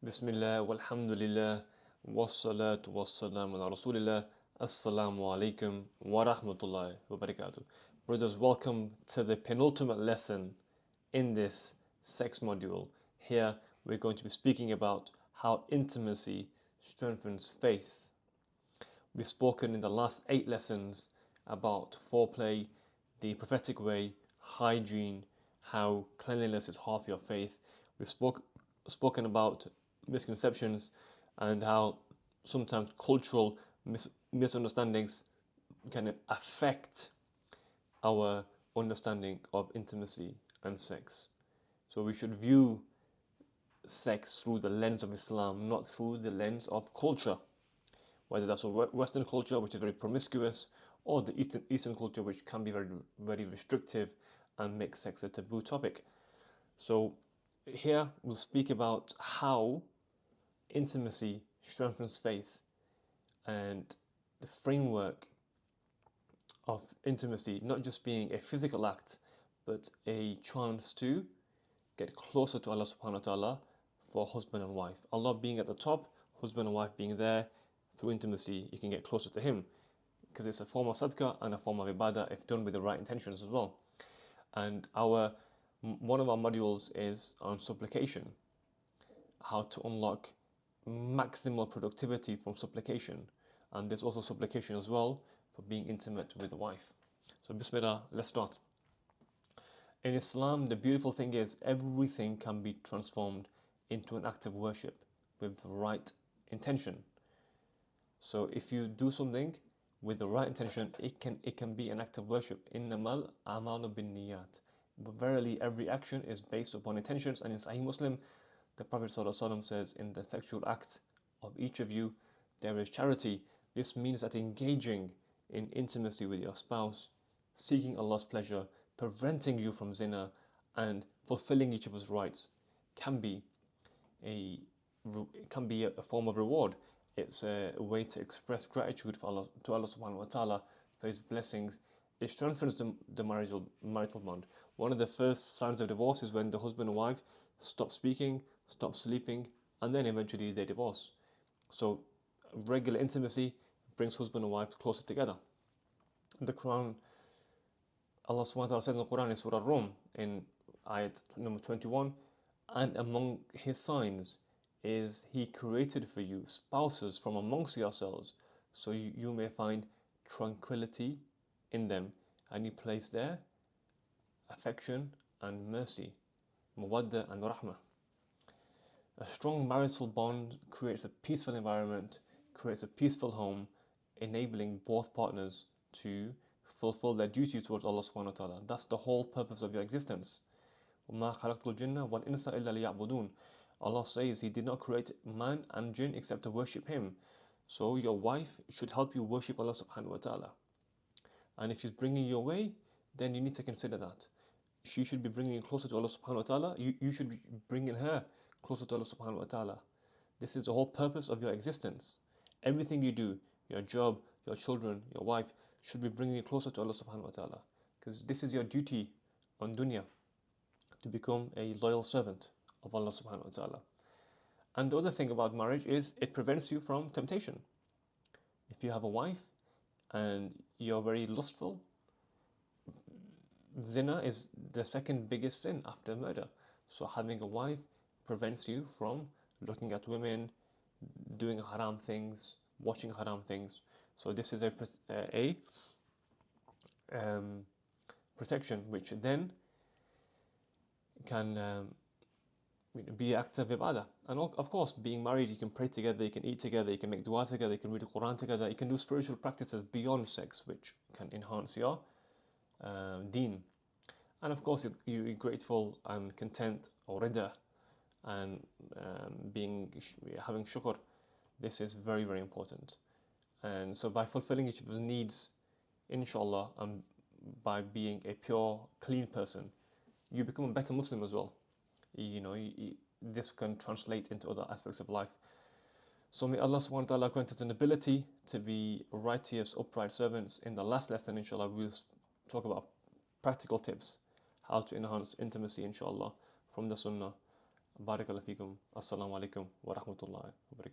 Bismillah, walhamdulillah, wassalatu wassalamu ala rasulillah, assalamu alaikum wa rahmatullahi wa barakatuh. Brothers, welcome to the penultimate lesson in this sex module. Here we're going to be speaking about how intimacy strengthens faith. We've spoken in the last 8 lessons about foreplay, the prophetic way, hygiene, how cleanliness is half your faith. We've spoken about misconceptions and how sometimes cultural misunderstandings can affect our understanding of intimacy and sex. So we should view sex through the lens of Islam, not through the lens of culture, whether that's a Western culture, which is very promiscuous, or the Eastern culture, which can be very, very restrictive and make sex a taboo topic. So here we'll speak about how intimacy strengthens faith and the framework of intimacy, not just being a physical act, but a chance to get closer to Allah subhanahu wa ta'ala for husband and wife. Allah being at the top, husband and wife being there. Through intimacy, you can get closer to Him because it's a form of sadaqah and a form of ibadah if done with the right intentions as well. And one of our modules is on supplication, how to unlock maximal productivity from supplication. And there's also supplication as well for being intimate with the wife. So Bismillah, let's start. In Islam, the beautiful thing is everything can be transformed into an act of worship with the right intention. So if you do something with the right intention, it can be an act of worship. Innamal a'malu binniyat. But verily, every action is based upon intentions. And in Sahih Muslim, the Prophet ﷺ says, in the sexual act of each of you, there is charity. This means that engaging in intimacy with your spouse, seeking Allah's pleasure, preventing you from zina, and fulfilling each other's rights can be a form of reward. It's a way to express gratitude to Allah subhanahu wa ta'ala for His blessings. It strengthens the marital bond. One of the first signs of divorce is when the husband and wife stop speaking, stop sleeping, and then eventually they divorce. So regular intimacy brings husband and wife closer together. In the Quran, Allah subhanahu wa ta'ala says in the Quran in Surah Rum in ayat number 21, and among His signs is He created for you spouses from amongst yourselves, so you may find tranquility in them, and He placed there affection and mercy, mawadda and rahmah. A strong marital bond creates a peaceful environment, creates a peaceful home, enabling both partners to fulfill their duty towards Allah subhanahu wa ta'ala. That's the whole purpose of your existence. وَمَا خَلَقْتُ الْجِنَّ وَالْإِنسَ إِلَّا لِيَعْبُدُونَ. Allah says He did not create man and jinn except to worship Him. So your wife should help you worship Allah subhanahu wa ta'ala. And if she's bringing you away, then you need to consider that. She should be bringing you closer to Allah subhanahu wa ta'ala. You should be bringing her closer to Allah subhanahu wa ta'ala. This is the whole purpose of your existence. Everything you do, your job, your children, your wife, should be bringing you closer to Allah subhanahu wa ta'ala. Because this is your duty on dunya, to become a loyal servant of Allah subhanahu wa ta'ala. And the other thing about marriage is it prevents you from temptation. If you have a wife and you're very lustful, zina is the second biggest sin after murder. So having a wife prevents you from looking at women, doing haram things, watching haram things. So this is a protection which then can be active ibadah. And of course, being married, you can pray together, you can eat together, you can make dua together, you can read the Quran together, you can do spiritual practices beyond sex which can enhance your deen. And of course, you're grateful and content, or rida, and having shukr. This is very, very important. And so by fulfilling each other's needs, inshallah, and by being a pure, clean person, you become a better Muslim as well. This can translate into other aspects of life. So may Allah subhanahu wa ta'ala grant us an ability to be righteous, upright servants. In the last lesson, inshallah, we'll talk about practical tips, how to enhance intimacy, inshallah, from the sunnah. Barakallahu fikum. Assalamu alaikum wa rahmatullahi wa barakatuh.